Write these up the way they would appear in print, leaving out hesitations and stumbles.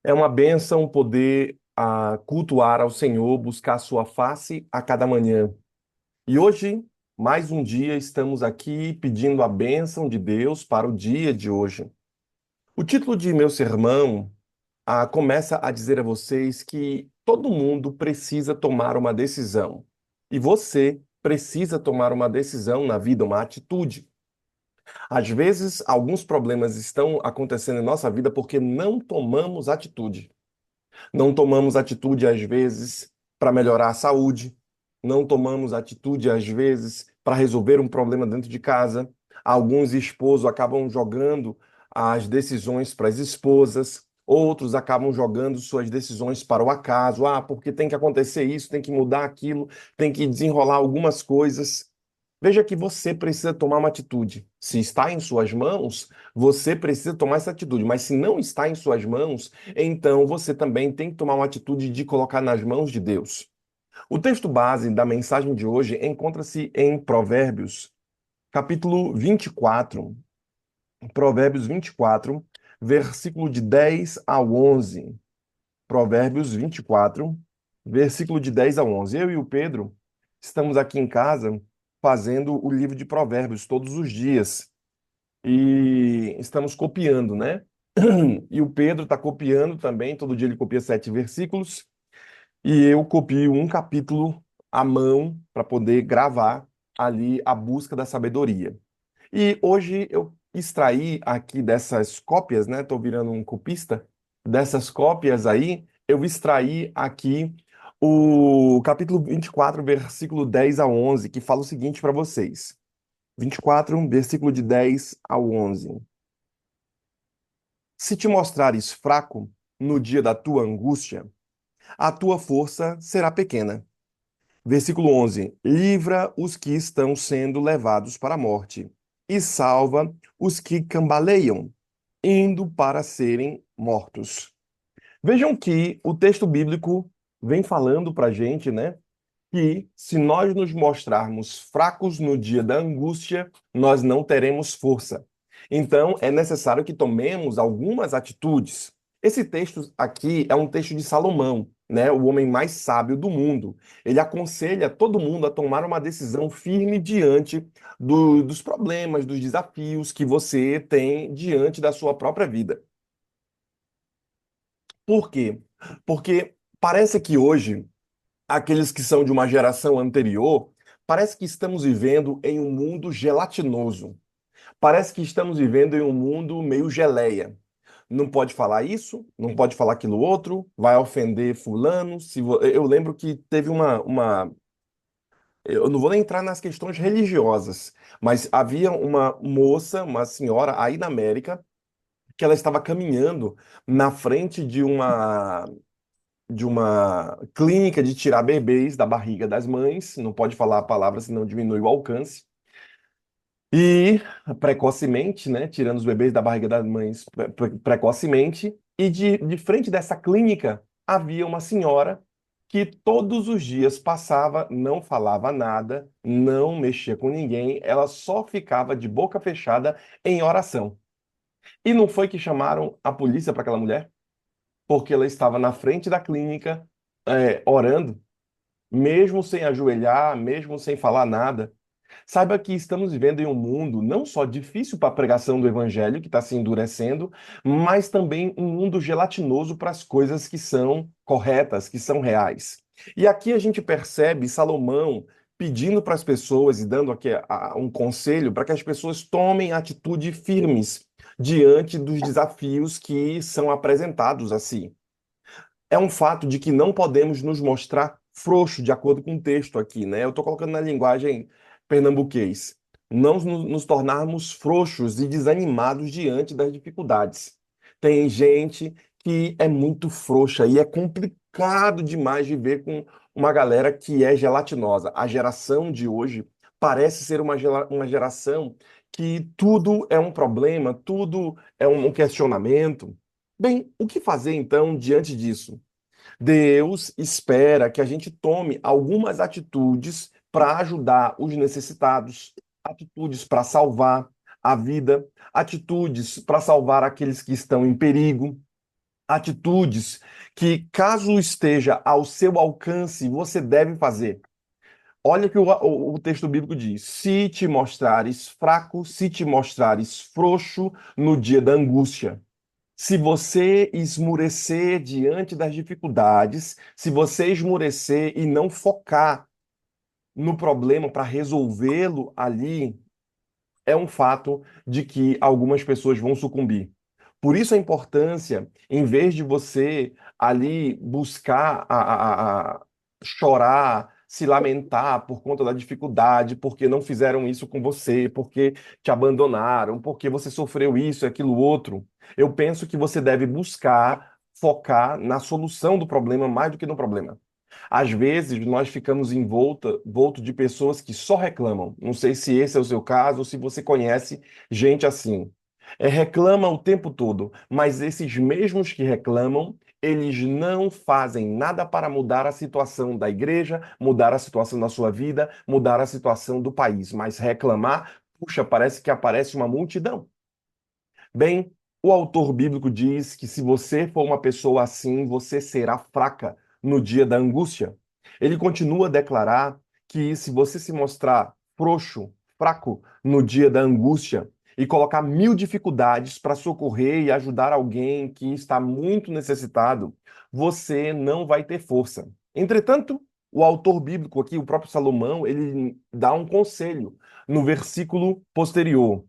É uma bênção poder cultuar ao Senhor, buscar a sua face a cada manhã. E hoje, mais um dia, estamos aqui pedindo a bênção de Deus para o dia de hoje. O título de meu sermão começa a dizer a vocês que todo mundo precisa tomar uma decisão. E você precisa tomar uma decisão na vida, uma atitude. Às vezes, alguns problemas estão acontecendo em nossa vida porque não tomamos atitude. Não tomamos atitude, às vezes, para melhorar a saúde. Não tomamos atitude, às vezes, para resolver um problema dentro de casa. Alguns esposos acabam jogando as decisões para as esposas. Outros acabam jogando suas decisões para o acaso. Porque tem que acontecer isso, tem que mudar aquilo, tem que desenrolar algumas coisas. Veja que você precisa tomar uma atitude. Se está em suas mãos, você precisa tomar essa atitude. Mas se não está em suas mãos, então você também tem que tomar uma atitude de colocar nas mãos de Deus. O texto base da mensagem de hoje encontra-se em Provérbios, capítulo 24. Provérbios 24, versículo de 10 ao 11. Provérbios 24, versículo de 10 a 11. Eu e o Pedro estamos aqui em casa fazendo o livro de Provérbios todos os dias e estamos copiando, né? E o Pedro está copiando também, todo dia ele copia 7 versículos e eu copio um capítulo à mão para poder gravar ali a busca da sabedoria. E hoje eu extraí aqui dessas cópias, né? Estou virando um copista. Dessas cópias aí, eu extraí aqui o capítulo 24, versículo 10 a 11, que fala o seguinte para vocês. 24, versículo de 10 ao 11. Se te mostrares fraco no dia da tua angústia, a tua força será pequena. Versículo 11: Livra os que estão sendo levados para a morte, e salva os que cambaleiam, indo para serem mortos. Vejam que o texto bíblico vem falando para a gente, né? Que se nós nos mostrarmos fracos no dia da angústia, nós não teremos força. Então, é necessário que tomemos algumas atitudes. Esse texto aqui é um texto de Salomão, né, o homem mais sábio do mundo. Ele aconselha todo mundo a tomar uma decisão firme diante dos problemas, dos desafios que você tem diante da sua própria vida. Por quê? Porque parece que hoje aqueles que são de uma geração anterior, parece que estamos vivendo em um mundo gelatinoso. Parece que estamos vivendo em um mundo meio geleia. Não pode falar isso, não pode falar aquilo outro, vai ofender fulano. Eu lembro que teve eu não vou nem entrar nas questões religiosas, mas havia uma moça, uma senhora aí na América, que ela estava caminhando na frente de uma clínica de tirar bebês da barriga das mães, não pode falar a palavra, senão diminui o alcance. E precocemente, né, tirando os bebês da barriga das mães precocemente, e de frente dessa clínica havia uma senhora que todos os dias passava, não falava nada, não mexia com ninguém, ela só ficava de boca fechada em oração. E não foi que chamaram a polícia para aquela mulher? Porque ela estava na frente da clínica, orando, mesmo sem ajoelhar, mesmo sem falar nada. Saiba que estamos vivendo em um mundo não só difícil para a pregação do evangelho, que está se endurecendo, mas também um mundo gelatinoso para as coisas que são corretas, que são reais. E aqui a gente percebe Salomão pedindo para as pessoas e dando aqui um conselho para que as pessoas tomem atitudes firmes diante dos desafios que são apresentados a si. É um fato de que não podemos nos mostrar frouxos, de acordo com o texto aqui, né? Eu estou colocando na linguagem pernambuquês. Não nos tornarmos frouxos e desanimados diante das dificuldades. Tem gente que é muito frouxa e é complicado demais viver com uma galera que é gelatinosa. A geração de hoje parece ser uma geração que tudo é um problema, tudo é um questionamento. Bem, o que fazer então diante disso? Deus espera que a gente tome algumas atitudes para ajudar os necessitados, atitudes para salvar a vida, atitudes para salvar aqueles que estão em perigo. atitudes que, caso esteja ao seu alcance, você deve fazer. Olha o que o texto bíblico diz: se te mostrares fraco, se te mostrares frouxo no dia da angústia. Se você esmurecer diante das dificuldades, se você esmurecer e não focar no problema para resolvê-lo ali, é um fato de que algumas pessoas vão sucumbir. Por isso a importância, em vez de você ali buscar chorar, se lamentar por conta da dificuldade, porque não fizeram isso com você, porque te abandonaram, porque você sofreu isso e aquilo outro, eu penso que você deve buscar focar na solução do problema mais do que no problema. Às vezes, nós ficamos envolto de pessoas que só reclamam. Não sei se esse é o seu caso ou se você conhece gente assim. Reclama o tempo todo, mas esses mesmos que reclamam, eles não fazem nada para mudar a situação da igreja, mudar a situação da sua vida, mudar a situação do país. Mas reclamar, puxa, parece que aparece uma multidão. Bem, o autor bíblico diz que se você for uma pessoa assim, você será fraca no dia da angústia. Ele continua a declarar que se você se mostrar frouxo, fraco no dia da angústia e colocar mil dificuldades para socorrer e ajudar alguém que está muito necessitado, você não vai ter força. Entretanto, o autor bíblico aqui, o próprio Salomão, ele dá um conselho no versículo posterior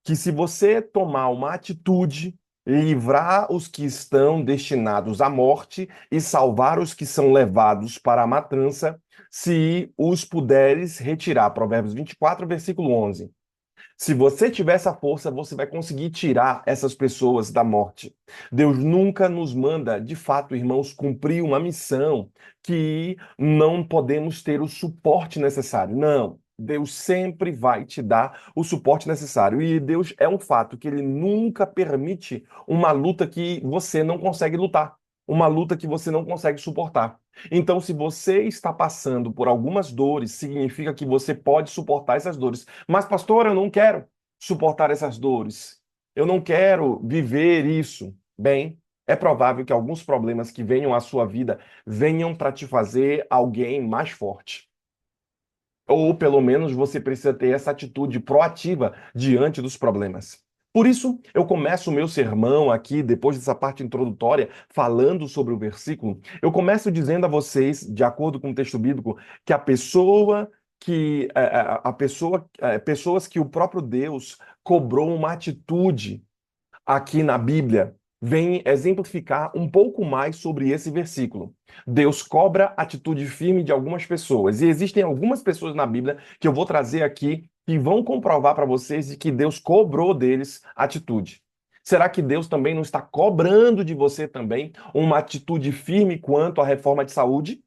que se você tomar uma atitude, livrar os que estão destinados à morte e salvar os que são levados para a matança, se os puderes retirar. Provérbios 24, versículo 11. Se você tiver essa força, você vai conseguir tirar essas pessoas da morte. Deus nunca nos manda, de fato, irmãos, cumprir uma missão que não podemos ter o suporte necessário. Não. Deus sempre vai te dar o suporte necessário. E Deus é um fato que ele nunca permite uma luta que você não consegue lutar, uma luta que você não consegue suportar. Então, se você está passando por algumas dores, significa que você pode suportar essas dores. Mas, pastor, eu não quero suportar essas dores. Eu não quero viver isso. Bem, é provável que alguns problemas que venham à sua vida venham para te fazer alguém mais forte. Ou pelo menos você precisa ter essa atitude proativa diante dos problemas. Por isso, eu começo o meu sermão aqui, depois dessa parte introdutória, falando sobre o versículo. Eu começo dizendo a vocês, de acordo com o texto bíblico, que a pessoa que pessoas que o próprio Deus cobrou uma atitude aqui na Bíblia vem exemplificar um pouco mais sobre esse versículo. Deus cobra atitude firme de algumas pessoas. E existem algumas pessoas na Bíblia que eu vou trazer aqui que vão comprovar para vocês de que Deus cobrou deles atitude. Será que Deus também não está cobrando de você também uma atitude firme quanto à reforma de saúde?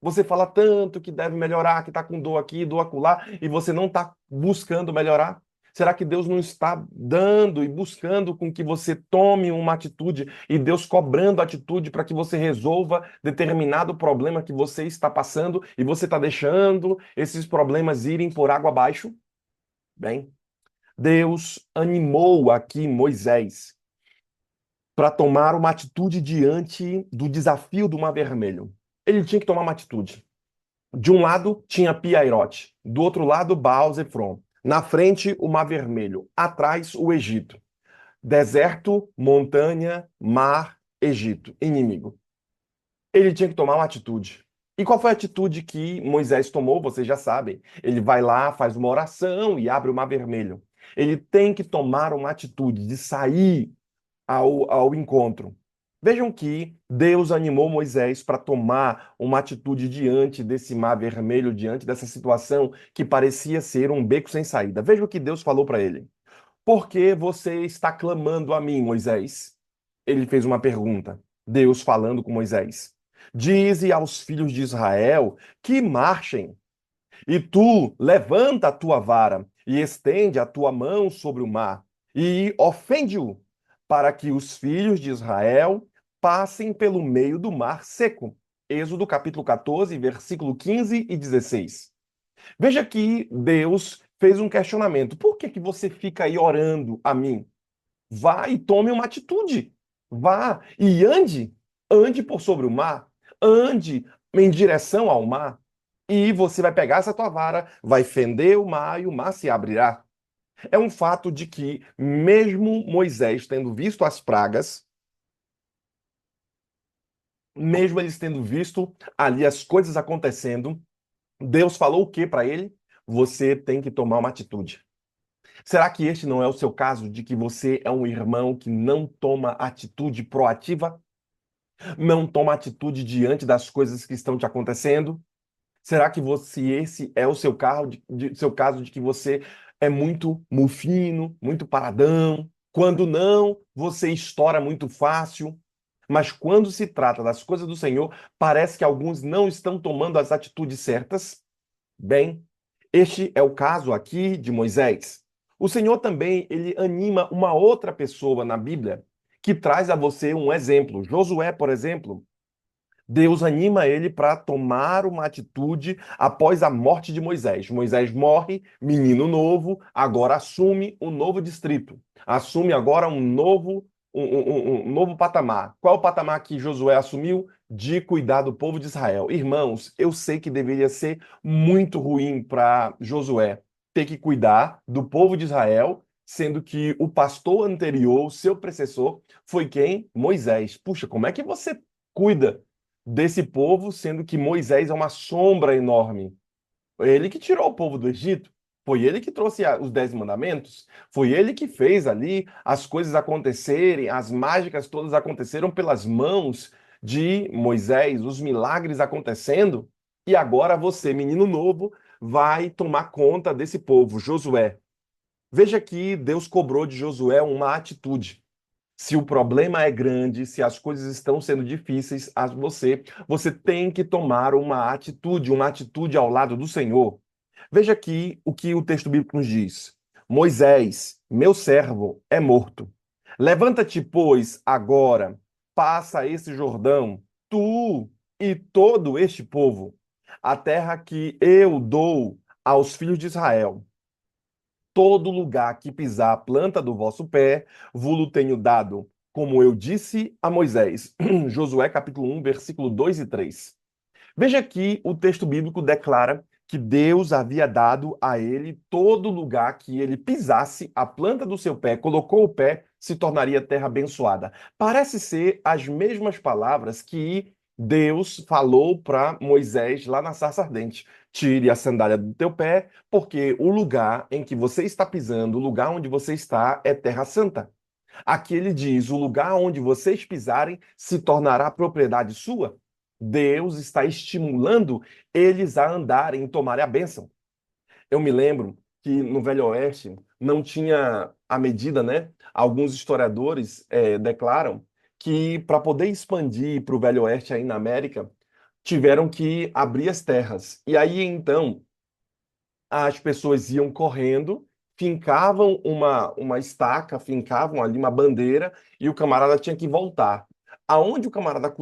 Você fala tanto que deve melhorar, que está com dor aqui, dor acolá, e você não está buscando melhorar? Será que Deus não está dando e buscando com que você tome uma atitude e Deus cobrando atitude para que você resolva determinado problema que você está passando e você está deixando esses problemas irem por água abaixo? Bem, Deus animou aqui Moisés para tomar uma atitude diante do desafio do Mar Vermelho. Ele tinha que tomar uma atitude. De um lado tinha Piairote, do outro lado Baal-Zefron. Na frente, o Mar Vermelho, atrás, o Egito. Deserto, montanha, mar, Egito, inimigo. Ele tinha que tomar uma atitude. E qual foi a atitude que Moisés tomou? Vocês já sabem. Ele vai lá, faz uma oração e abre o Mar Vermelho. Ele tem que tomar uma atitude de sair ao encontro. Vejam que Deus animou Moisés para tomar uma atitude diante desse mar vermelho, diante dessa situação que parecia ser um beco sem saída. Veja o que Deus falou para ele. Por que você está clamando a mim, Moisés? Ele fez uma pergunta. Deus falando com Moisés. Dize aos filhos de Israel que marchem. E tu levanta a tua vara e estende a tua mão sobre o mar e ofende-o, para que os filhos de Israel passem pelo meio do mar seco. Êxodo capítulo 14, versículo 15 e 16. Veja que Deus fez um questionamento. Por que que você fica aí orando a mim? Vá e tome uma atitude. Vá e ande por sobre o mar, ande em direção ao mar, e você vai pegar essa tua vara, vai fender o mar e o mar se abrirá. É um fato de que, mesmo Moisés tendo visto as pragas, mesmo eles tendo visto ali as coisas acontecendo, Deus falou o que para ele? Você tem que tomar uma atitude. Será que este não é o seu caso de que você é um irmão que não toma atitude proativa? Não toma atitude diante das coisas que estão te acontecendo? Será que esse é o seu seu caso de que você é muito mufino, muito paradão? Quando não, você estoura muito fácil. Mas quando se trata das coisas do Senhor, parece que alguns não estão tomando as atitudes certas. Bem, este é o caso aqui de Moisés. O Senhor também, ele anima uma outra pessoa na Bíblia que traz a você um exemplo. Josué, por exemplo, Deus anima ele para tomar uma atitude após a morte de Moisés. Moisés morre, menino novo, agora assume um novo distrito, assume agora um novo patamar. Qual é o patamar que Josué assumiu? De cuidar do povo de Israel. Irmãos, eu sei que deveria ser muito ruim para Josué ter que cuidar do povo de Israel, sendo que o pastor anterior, o seu precessor, foi quem? Moisés. Puxa, como é que você cuida desse povo, sendo que Moisés é uma sombra enorme? Foi ele que tirou o povo do Egito. Foi ele que trouxe os 10 mandamentos. Foi ele que fez ali as coisas acontecerem, as mágicas todas aconteceram pelas mãos de Moisés, os milagres acontecendo. E agora você, menino novo, vai tomar conta desse povo, Josué. Veja que Deus cobrou de Josué uma atitude. Se o problema é grande, se as coisas estão sendo difíceis a você, você tem que tomar uma atitude ao lado do Senhor. Veja aqui o que o texto bíblico nos diz. Moisés, meu servo, é morto. Levanta-te, pois, agora, passa esse Jordão, tu e todo este povo, a terra que eu dou aos filhos de Israel. Todo lugar que pisar a planta do vosso pé, vos tenho dado, como eu disse a Moisés. Josué capítulo 1, versículo 2 e 3. Veja que o texto bíblico declara que Deus havia dado a ele todo lugar que ele pisasse a planta do seu pé, colocou o pé, se tornaria terra abençoada. Parece ser as mesmas palavras que Deus falou para Moisés lá na sarça ardente. Tire a sandália do teu pé, porque o lugar em que você está pisando, o lugar onde você está, é terra santa. Aqui ele diz: o lugar onde vocês pisarem se tornará propriedade sua. Deus está estimulando eles a andarem, tomarem a bênção. Eu me lembro que no Velho Oeste não tinha a medida, né? Alguns historiadores declaram que para poder expandir para o Velho Oeste aí na América, tiveram que abrir as terras. E aí então as pessoas iam correndo, fincavam uma estaca, fincavam ali uma bandeira e o camarada tinha que voltar. Aonde o camarada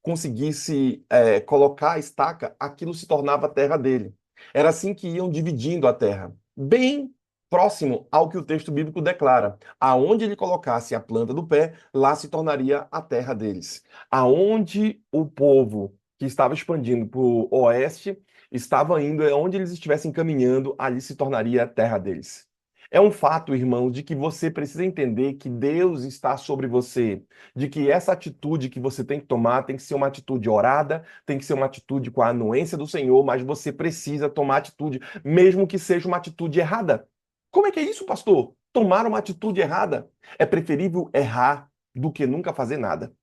conseguisse colocar a estaca, aquilo se tornava a terra dele. Era assim que iam dividindo a terra, bem próximo ao que o texto bíblico declara. Aonde ele colocasse a planta do pé, lá se tornaria a terra deles. Aonde o povo que estava expandindo para o oeste estava indo, onde eles estivessem caminhando, ali se tornaria a terra deles. É um fato, irmão, de que você precisa entender que Deus está sobre você, de que essa atitude que você tem que tomar tem que ser uma atitude orada, tem que ser uma atitude com a anuência do Senhor, mas você precisa tomar atitude, mesmo que seja uma atitude errada. Como é que é isso, pastor? Tomar uma atitude errada. É preferível errar do que nunca fazer nada.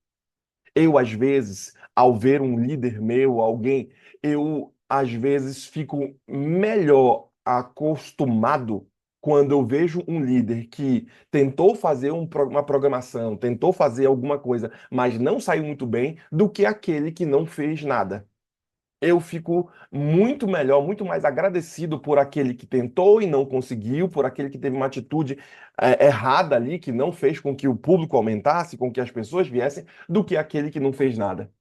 Eu, às vezes, ao ver um líder meu, alguém, eu, às vezes, fico melhor acostumado quando eu vejo um líder que tentou fazer uma programação, tentou fazer alguma coisa, mas não saiu muito bem, do que aquele que não fez nada. Eu fico muito melhor, muito mais agradecido por aquele que tentou e não conseguiu, por aquele que teve uma atitude errada ali, que não fez com que o público aumentasse, com que as pessoas viessem, do que aquele que não fez nada.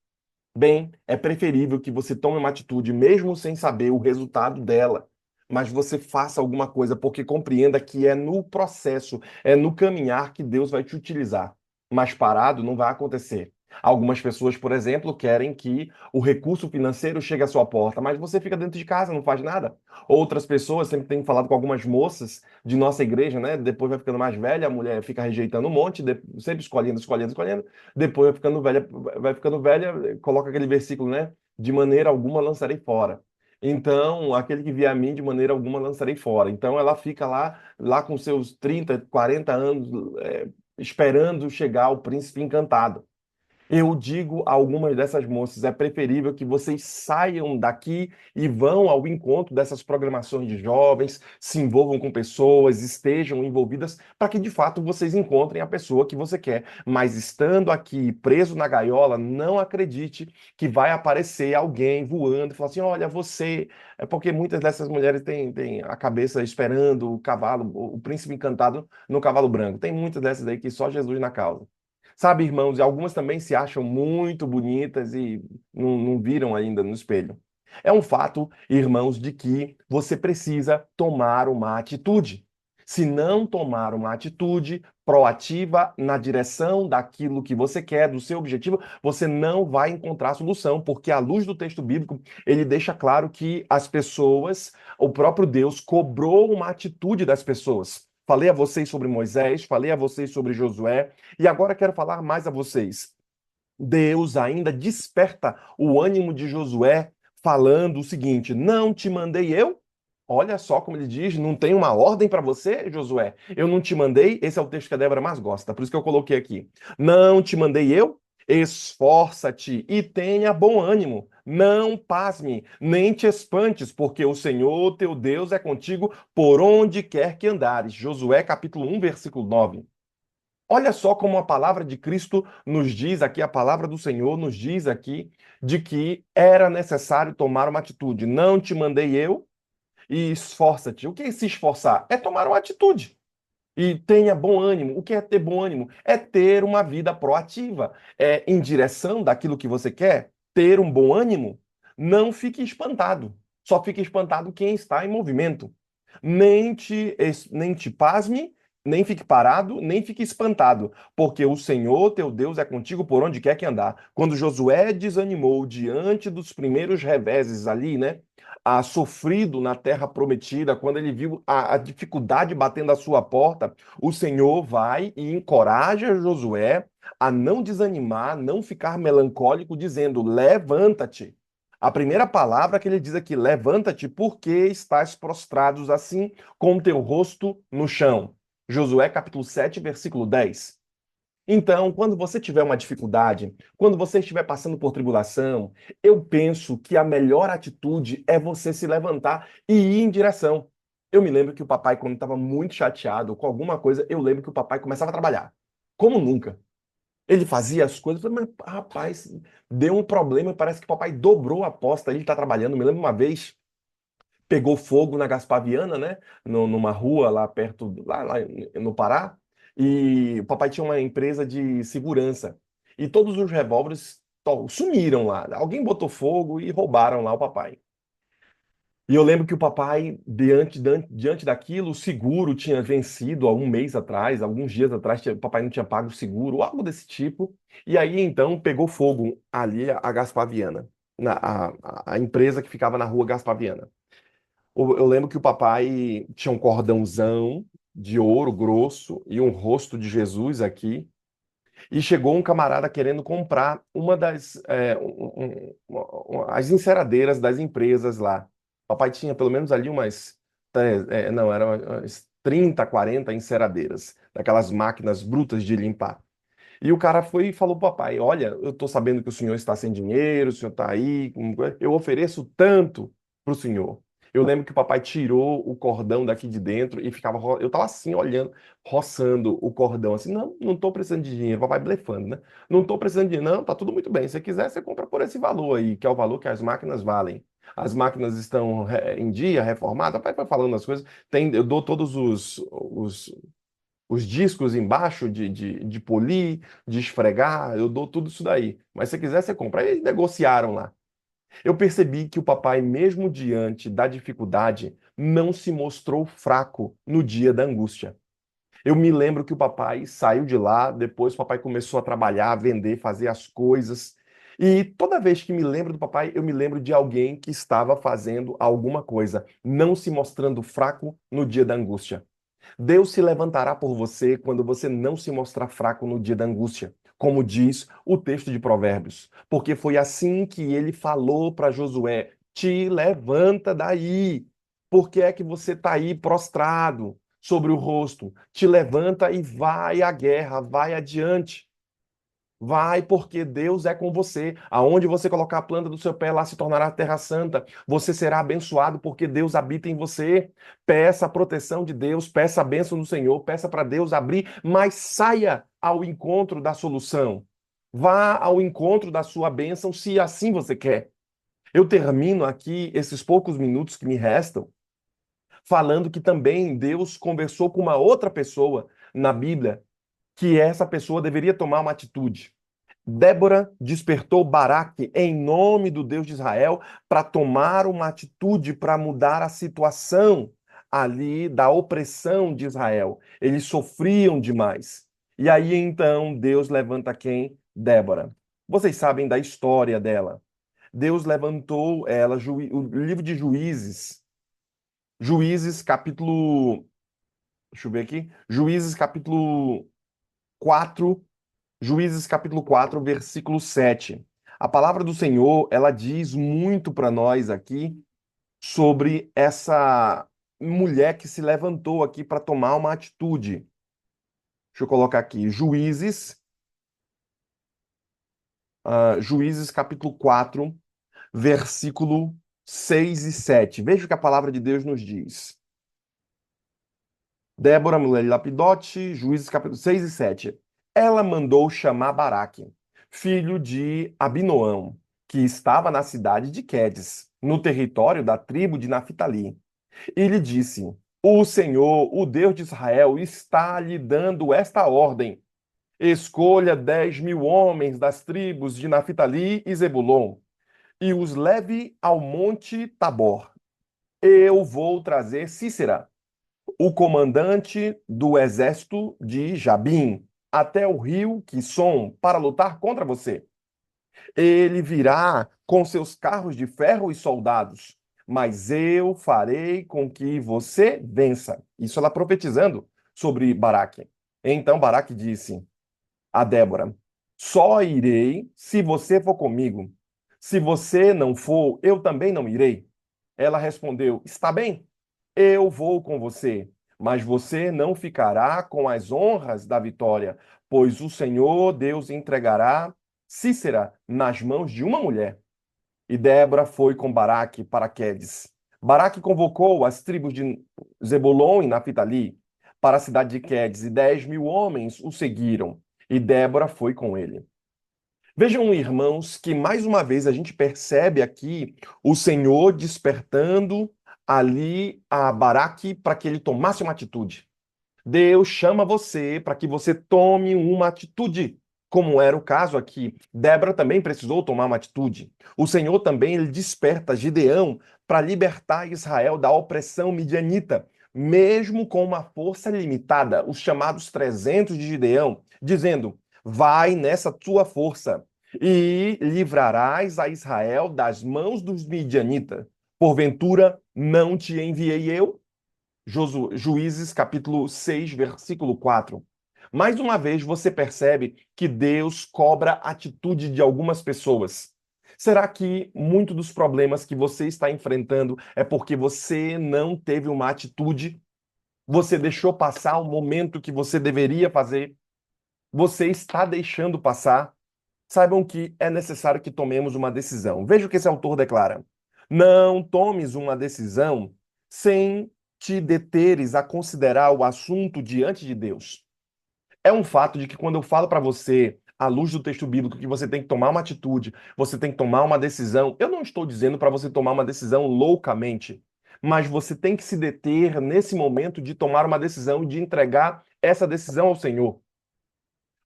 Bem, é preferível que você tome uma atitude, mesmo sem saber o resultado dela, mas você faça alguma coisa, porque compreenda que é no processo, é no caminhar que Deus vai te utilizar. mas parado não vai acontecer. Algumas pessoas, por exemplo, querem que o recurso financeiro chegue à sua porta, mas você fica dentro de casa, não faz nada. Outras pessoas, sempre tenho falado com algumas moças de nossa igreja, né? Depois vai ficando mais velha, a mulher fica rejeitando um monte, sempre escolhendo, escolhendo, escolhendo. Depois vai ficando velha, coloca aquele versículo, né? De maneira alguma lançarei fora. Então, aquele que vier a mim, de maneira alguma lançarei fora. Então, ela fica lá com seus 30, 40 anos, esperando chegar o príncipe encantado. Eu digo a algumas dessas moças, é preferível que vocês saiam daqui e vão ao encontro dessas programações de jovens, se envolvam com pessoas, estejam envolvidas, para que de fato vocês encontrem a pessoa que você quer. Mas estando aqui preso na gaiola, não acredite que vai aparecer alguém voando e falar assim: olha, você. É porque muitas dessas mulheres têm a cabeça esperando o cavalo, o príncipe encantado no cavalo branco. Tem muitas dessas aí que só Jesus na causa. Sabe, irmãos, e algumas também se acham muito bonitas e não viram ainda no espelho. É um fato, irmãos, de que você precisa tomar uma atitude. Se não tomar uma atitude proativa na direção daquilo que você quer, do seu objetivo, você não vai encontrar solução, porque à luz do texto bíblico, ele deixa claro que as pessoas, o próprio Deus, cobrou uma atitude das pessoas. Falei a vocês sobre Moisés, falei a vocês sobre Josué, e agora quero falar mais a vocês. Deus ainda desperta o ânimo de Josué, falando o seguinte: não te mandei eu? Olha só como ele diz: não tem uma ordem para você, Josué? Eu não te mandei? Esse é o texto que a Débora mais gosta, por isso que eu coloquei aqui. Não te mandei eu? Esforça-te e tenha bom ânimo. Não pasme, nem te espantes, porque o Senhor teu Deus é contigo por onde quer que andares. Josué capítulo 1, versículo 9. Olha só como a palavra de Cristo nos diz aqui, a palavra do Senhor nos diz aqui, de que era necessário tomar uma atitude. Não te mandei eu e esforça-te. O que é se esforçar? É tomar uma atitude. E tenha bom ânimo. O que é ter bom ânimo? É ter uma vida proativa, é em direção daquilo que você quer, ter um bom ânimo. Não fique espantado. Só fique espantado quem está em movimento. Nem te pasme, nem fique parado, nem fique espantado, porque o Senhor teu Deus é contigo por onde quer que andar. Quando Josué desanimou diante dos primeiros reveses ali, né? Sofrido na terra prometida, quando ele viu a dificuldade batendo à sua porta, o Senhor vai e encoraja Josué a não desanimar, não ficar melancólico, dizendo: levanta-te. A primeira palavra que ele diz aqui: levanta-te, porque estás prostrados assim, com teu rosto no chão. Josué capítulo 7, versículo 10. Então, quando você tiver uma dificuldade, quando você estiver passando por tribulação, eu penso que a melhor atitude é você se levantar e ir em direção. Eu me lembro que o papai, quando estava muito chateado com alguma coisa, eu lembro que o papai começava a trabalhar. Como nunca. Ele fazia as coisas, eu falei, mas rapaz, deu um problema, parece que o papai dobrou a aposta, ele está trabalhando. Me lembro uma vez, pegou fogo na Gaspaviana, né? Numa rua lá perto, lá no Pará. E o papai tinha uma empresa de segurança. E todos os revólveres sumiram lá. Alguém botou fogo e roubaram lá o papai. E eu lembro que o papai, diante daquilo, o seguro tinha vencido há um mês atrás, alguns dias atrás, o papai não tinha pago o seguro, algo desse tipo. E aí então pegou fogo ali a Gaspaviana, a empresa que ficava na rua Gaspaviana. Eu lembro que o papai tinha um cordãozão de ouro grosso e um rosto de Jesus aqui. E chegou um camarada querendo comprar uma das as enceradeiras das empresas lá. O papai tinha pelo menos ali não, eram umas 30, 40 enceradeiras, daquelas máquinas brutas de limpar. E o cara foi e falou pro papai: olha, eu tô sabendo que o senhor está sem dinheiro, o senhor está aí, eu ofereço tanto pro senhor. Eu lembro que o papai tirou o cordão daqui de dentro e ficava. Eu tava assim, olhando, roçando o cordão, assim, não tô precisando de dinheiro, papai blefando, né? Não tô precisando de dinheiro, não, tá tudo muito bem. Se você quiser, você compra por esse valor aí, que é o valor que as máquinas valem. As máquinas estão em dia, reformadas, papai vai falando as coisas. Eu dou todos os discos embaixo de polir, de esfregar, eu dou tudo isso daí. Mas se quiser, você compra. Aí eles negociaram lá. Eu percebi que o papai, mesmo diante da dificuldade, não se mostrou fraco no dia da angústia. Eu me lembro que o papai saiu de lá, depois o papai começou a trabalhar, a vender, fazer as coisas. E toda vez que me lembro do papai, eu me lembro de alguém que estava fazendo alguma coisa, não se mostrando fraco no dia da angústia. Deus se levantará por você quando você não se mostrar fraco no dia da angústia, como diz o texto de Provérbios. Porque foi assim que ele falou para Josué: te levanta daí. Por que é que você está aí prostrado sobre o rosto? Te levanta e vai à guerra, vai adiante. Vai, porque Deus é com você. Aonde você colocar a planta do seu pé, lá se tornará a terra santa. Você será abençoado, porque Deus habita em você. Peça a proteção de Deus, peça a bênção do Senhor, peça para Deus abrir, mas saia ao encontro da solução. Vá ao encontro da sua bênção, se assim você quer. Eu termino aqui esses poucos minutos que me restam, falando que também Deus conversou com uma outra pessoa na Bíblia, que essa pessoa deveria tomar uma atitude. Débora despertou Baraque em nome do Deus de Israel para tomar uma atitude para mudar a situação ali da opressão de Israel. Eles sofriam demais. E aí então Deus levanta quem? Débora. Vocês sabem da história dela. Deus levantou ela, o livro de Juízes, Juízes capítulo, deixa eu ver aqui, Juízes capítulo 4. Juízes capítulo 4, versículo 7. A palavra do Senhor, ela diz muito para nós aqui sobre essa mulher que se levantou aqui para tomar uma atitude. Deixa eu colocar aqui, Juízes capítulo 4, versículo 6 e 7. Veja o que a palavra de Deus nos diz. Débora, mulher de Lapidote, Juízes capítulo 6 e 7. Ela mandou chamar Baraque, filho de Abinoão, que estava na cidade de Quedes, no território da tribo de Naphtali. E lhe disse: o Senhor, o Deus de Israel, está lhe dando esta ordem: escolha 10.000 homens das tribos de Naphtali e Zebulon, e os leve ao monte Tabor. Eu vou trazer Cícera, o comandante do exército de Jabim, até o rio Quisson para lutar contra você. Ele virá com seus carros de ferro e soldados, mas eu farei com que você vença. Isso ela profetizando sobre Baraque. Então Baraque disse a Débora: só irei se você for comigo. Se você não for, eu também não irei. Ela respondeu: está bem, eu vou com você, mas você não ficará com as honras da vitória, pois o Senhor Deus entregará Cícera nas mãos de uma mulher. E Débora foi com Baraque para Quedes. Baraque convocou as tribos de Zebulon e Naphtali para a cidade de Quedes, e 10.000 homens o seguiram. E Débora foi com ele. Vejam, irmãos, que mais uma vez a gente percebe aqui o Senhor despertando ali a Baraque para que ele tomasse uma atitude. Deus chama você para que você tome uma atitude, como era o caso aqui. Débora também precisou tomar uma atitude. O Senhor também ele desperta Gideão para libertar Israel da opressão midianita, mesmo com uma força limitada, os chamados 300 de Gideão, dizendo: vai nessa tua força e livrarás a Israel das mãos dos midianitas. Porventura, não te enviei eu? Juízes capítulo 6, versículo 4. Mais uma vez você percebe que Deus cobra a atitude de algumas pessoas. Será que muito dos problemas que você está enfrentando é porque você não teve uma atitude? Você deixou passar o momento que você deveria fazer? Você está deixando passar? Saibam que é necessário que tomemos uma decisão. Veja o que esse autor declara: não tomes uma decisão sem te deteres a considerar o assunto diante de Deus. É um fato de que quando eu falo para você, à luz do texto bíblico, que você tem que tomar uma atitude, você tem que tomar uma decisão, eu não estou dizendo para você tomar uma decisão loucamente, mas você tem que se deter nesse momento de tomar uma decisão e de entregar essa decisão ao Senhor.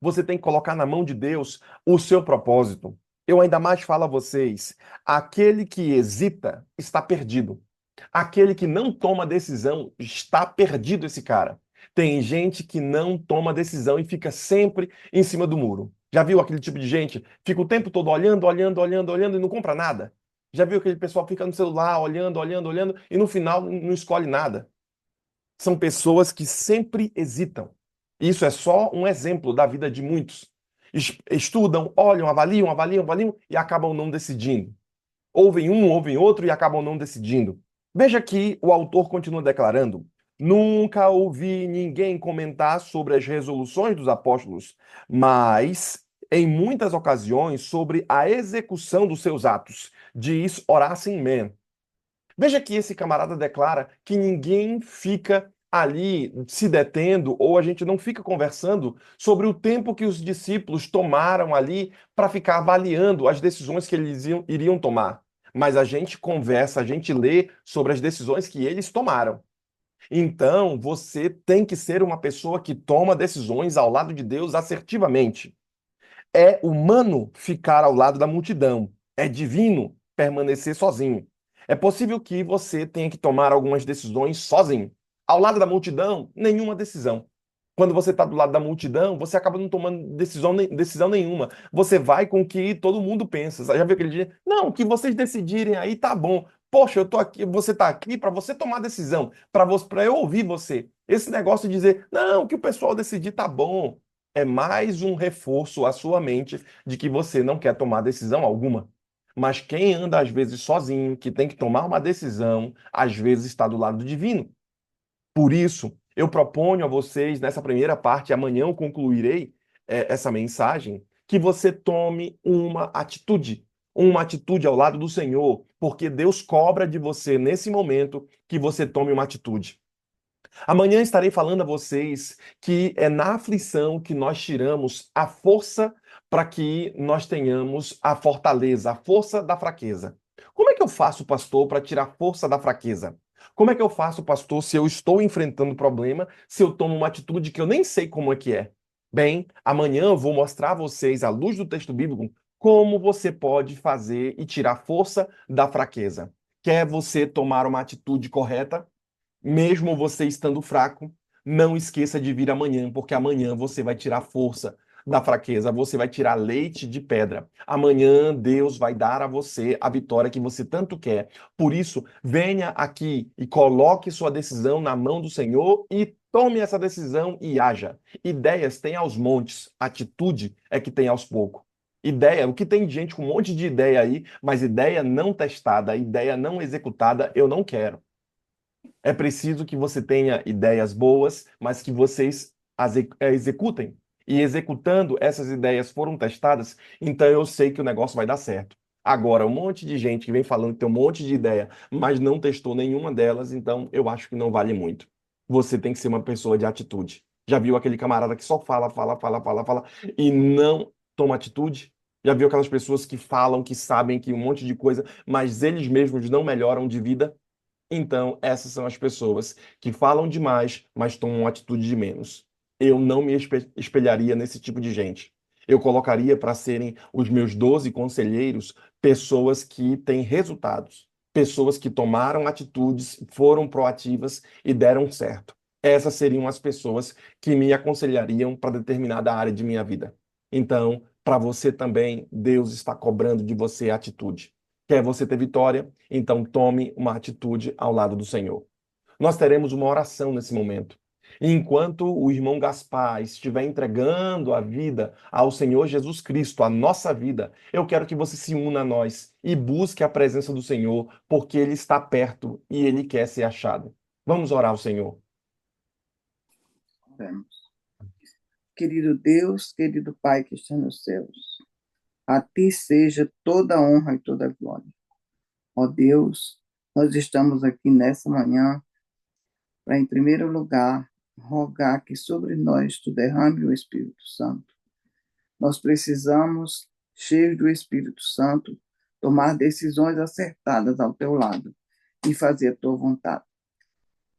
Você tem que colocar na mão de Deus o seu propósito. Eu ainda mais falo a vocês: aquele que hesita está perdido. Aquele que não toma decisão está perdido, esse cara. Tem gente que não toma decisão e fica sempre em cima do muro. Já viu aquele tipo de gente? Fica o tempo todo olhando, olhando, olhando, olhando e não compra nada. Já viu aquele pessoal que fica no celular olhando, olhando, olhando e no final não escolhe nada? São pessoas que sempre hesitam. Isso é só um exemplo da vida de muitos. Estudam, olham, avaliam, avaliam, avaliam e acabam não decidindo. Ouvem um, ouvem outro e acabam não decidindo. Veja que o autor continua declarando: Nunca ouvi ninguém comentar sobre as resoluções dos apóstolos, mas em muitas ocasiões sobre a execução dos seus atos. Diz Horácio Mann. Veja que esse camarada declara que ninguém fica ali se detendo ou a gente não fica conversando sobre o tempo que os discípulos tomaram ali para ficar avaliando as decisões que eles iriam tomar. Mas a gente conversa, a gente lê sobre as decisões que eles tomaram. Então, você tem que ser uma pessoa que toma decisões ao lado de Deus assertivamente. É humano ficar ao lado da multidão. É divino permanecer sozinho. É possível que você tenha que tomar algumas decisões sozinho. Ao lado da multidão, nenhuma decisão. Quando você está do lado da multidão, você acaba não tomando decisão nenhuma. Você vai com o que todo mundo pensa. Já viu aquele dia? Não, o que vocês decidirem aí tá bom. Poxa, eu tô aqui, você tá aqui para você tomar decisão, para eu ouvir você. Esse negócio de dizer, não, o que o pessoal decidir tá bom é mais um reforço à sua mente de que você não quer tomar decisão alguma. Mas quem anda às vezes sozinho, que tem que tomar uma decisão, às vezes está do lado divino. Por isso, eu proponho a vocês, nessa primeira parte, amanhã eu concluirei essa mensagem, que você tome uma atitude ao lado do Senhor, porque Deus cobra de você nesse momento que você tome uma atitude. Amanhã estarei falando a vocês que é na aflição que nós tiramos a força para que nós tenhamos a fortaleza, a força da fraqueza. Como é que eu faço, pastor, para tirar força da fraqueza? Como é que eu faço, pastor, se eu estou enfrentando problema, se eu tomo uma atitude que eu nem sei como é que é? Bem, amanhã eu vou mostrar a vocês, à luz do texto bíblico, como você pode fazer e tirar força da fraqueza. Quer você tomar uma atitude correta? Mesmo você estando fraco, não esqueça de vir amanhã, porque amanhã você vai tirar força da fraqueza, você vai tirar leite de pedra. Amanhã Deus vai dar a você a vitória que você tanto quer. Por isso, venha aqui e coloque sua decisão na mão do Senhor e tome essa decisão e haja. Ideias tem aos montes, atitude é que tem aos poucos. Ideia, o que tem de gente com um monte de ideia aí, mas ideia não testada, ideia não executada, eu não quero. É preciso que você tenha ideias boas, mas que vocês executem. E executando, essas ideias foram testadas, então eu sei que o negócio vai dar certo. Agora, um monte de gente que vem falando que tem um monte de ideia, mas não testou nenhuma delas, então eu acho que não vale muito. Você tem que ser uma pessoa de atitude. Já viu aquele camarada que só fala, fala, fala, fala, fala e não toma atitude? Já viu aquelas pessoas que falam, que sabem que um monte de coisa, mas eles mesmos não melhoram de vida? Então, essas são as pessoas que falam demais, mas tomam atitude de menos. Eu não me espelharia nesse tipo de gente. Eu colocaria para serem os meus 12 conselheiros pessoas que têm resultados, pessoas que tomaram atitudes, foram proativas e deram certo. Essas seriam as pessoas que me aconselhariam para determinada área de minha vida. Então, para você também, Deus está cobrando de você atitude. Quer você ter vitória? Então tome uma atitude ao lado do Senhor. Nós teremos uma oração nesse momento. Enquanto o irmão Gaspar estiver entregando a vida ao Senhor Jesus Cristo, a nossa vida, eu quero que você se una a nós e busque a presença do Senhor, porque Ele está perto e Ele quer ser achado. Vamos orar ao Senhor. Oremos. Querido Deus, querido Pai que está nos céus, a Ti seja toda a honra e toda a glória. Ó Deus, nós estamos aqui nessa manhã para, em primeiro lugar, rogar que sobre nós Tu derrame o Espírito Santo. Nós precisamos, cheios do Espírito Santo, tomar decisões acertadas ao Teu lado e fazer a Tua vontade.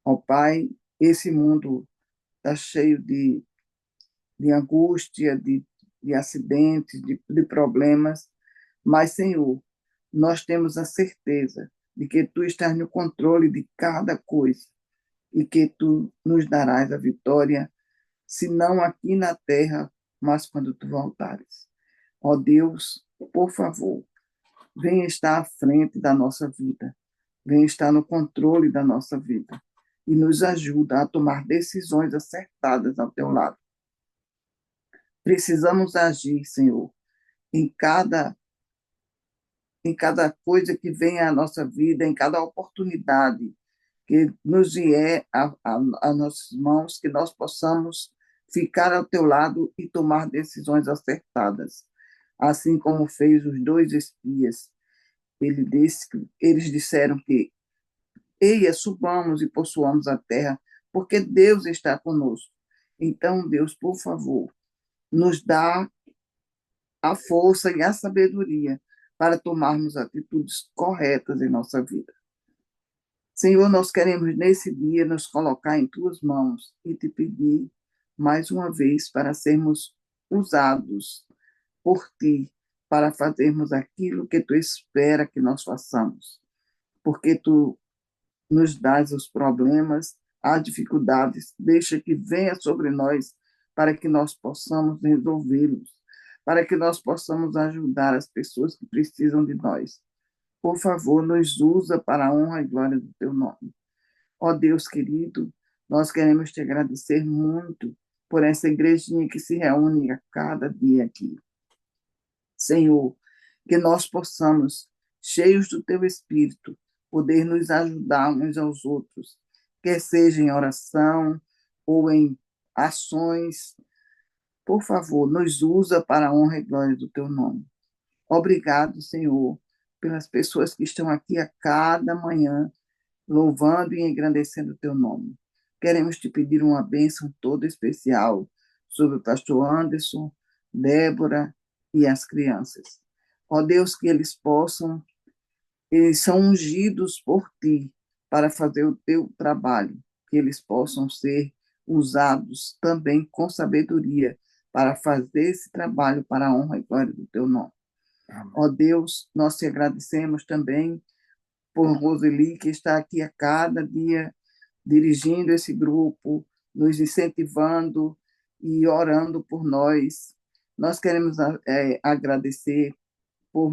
Ó Pai, esse mundo está cheio de angústia, de acidentes, de problemas, mas, Senhor, nós temos a certeza de que Tu estás no controle de cada coisa e que tu nos darás a vitória, se não aqui na terra, mas quando tu voltares. Ó Deus, por favor, venha estar à frente da nossa vida, venha estar no controle da nossa vida e nos ajuda a tomar decisões acertadas ao teu lado. Precisamos agir, Senhor, em cada coisa que vem à nossa vida, em cada oportunidade que nos vier a nossas mãos, que nós possamos ficar ao teu lado e tomar decisões acertadas, assim como fez os dois espias. Eles disseram que eia, subamos e possuamos a terra, porque Deus está conosco. Então, Deus, por favor, nos dá a força e a sabedoria para tomarmos atitudes corretas em nossa vida. Senhor, nós queremos nesse dia nos colocar em tuas mãos e te pedir mais uma vez para sermos usados por ti, para fazermos aquilo que tu espera que nós façamos, porque tu nos dás os problemas, as dificuldades, deixa que venha sobre nós para que nós possamos resolvê-los, para que nós possamos ajudar as pessoas que precisam de nós. Por favor, nos usa para a honra e glória do teu nome. Ó Deus querido, nós queremos te agradecer muito por essa igrejinha que se reúne a cada dia aqui. Senhor, que nós possamos, cheios do teu Espírito, poder nos ajudar uns aos outros, quer seja em oração ou em ações. Por favor, nos usa para a honra e glória do teu nome. Obrigado, Senhor, pelas pessoas que estão aqui a cada manhã, louvando e engrandecendo o teu nome. Queremos te pedir uma bênção toda especial sobre o pastor Anderson, Débora e as crianças. Ó Deus, que eles são ungidos por ti para fazer o teu trabalho, que eles possam ser usados também com sabedoria para fazer esse trabalho para a honra e glória do teu nome. Ó Deus, nós te agradecemos também por Roseli, que está aqui a cada dia dirigindo esse grupo, nos incentivando e orando por nós. Nós queremos agradecer por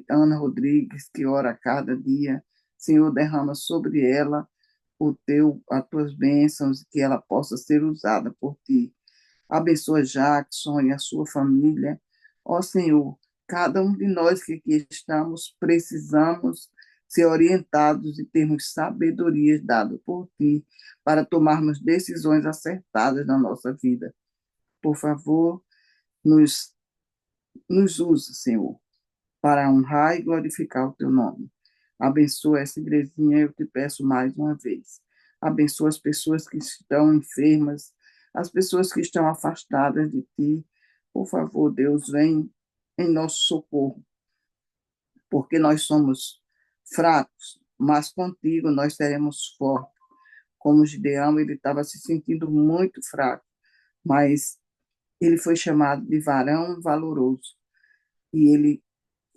Ana Rodrigues, que ora a cada dia. Senhor, derrama sobre ela as tuas bênçãos, que ela possa ser usada por ti. Abençoa Jackson e a sua família. Ó Senhor, cada um de nós que aqui estamos precisamos ser orientados e termos sabedoria dada por ti para tomarmos decisões acertadas na nossa vida. Por favor, nos, nos use, Senhor, para honrar e glorificar o teu nome. Abençoa essa igrejinha, eu te peço mais uma vez. Abençoa as pessoas que estão enfermas, as pessoas que estão afastadas de ti. Por favor, Deus, vem em nosso socorro, porque nós somos fracos, mas contigo nós seremos fortes. Como Gideão, ele estava se sentindo muito fraco, mas ele foi chamado de varão valoroso, e ele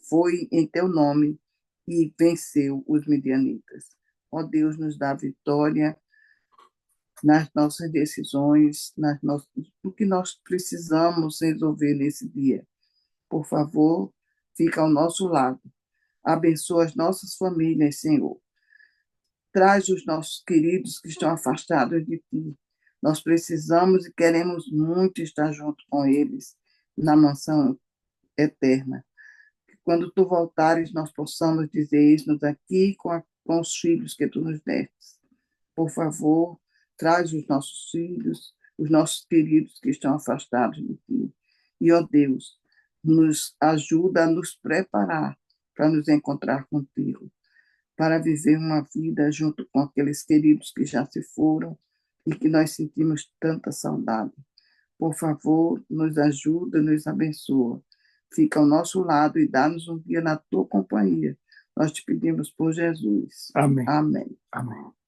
foi em teu nome e venceu os midianitas. Ó Deus, nos dá vitória nas nossas decisões, no que nós precisamos resolver nesse dia. Por favor, fica ao nosso lado. Abençoa as nossas famílias, Senhor. Traz os nossos queridos que estão afastados de ti. Nós precisamos e queremos muito estar junto com eles na mansão eterna. Quando tu voltares, nós possamos dizer: eis-nos aqui com os filhos que tu nos destes. Por favor, traz os nossos filhos, os nossos queridos que estão afastados de ti. E, ó Deus, nos ajuda a nos preparar para nos encontrar contigo, para viver uma vida junto com aqueles queridos que já se foram e que nós sentimos tanta saudade. Por favor, nos ajuda, nos abençoa. Fica ao nosso lado e dá-nos um dia na tua companhia. Nós te pedimos por Jesus. Amém. Amém. Amém.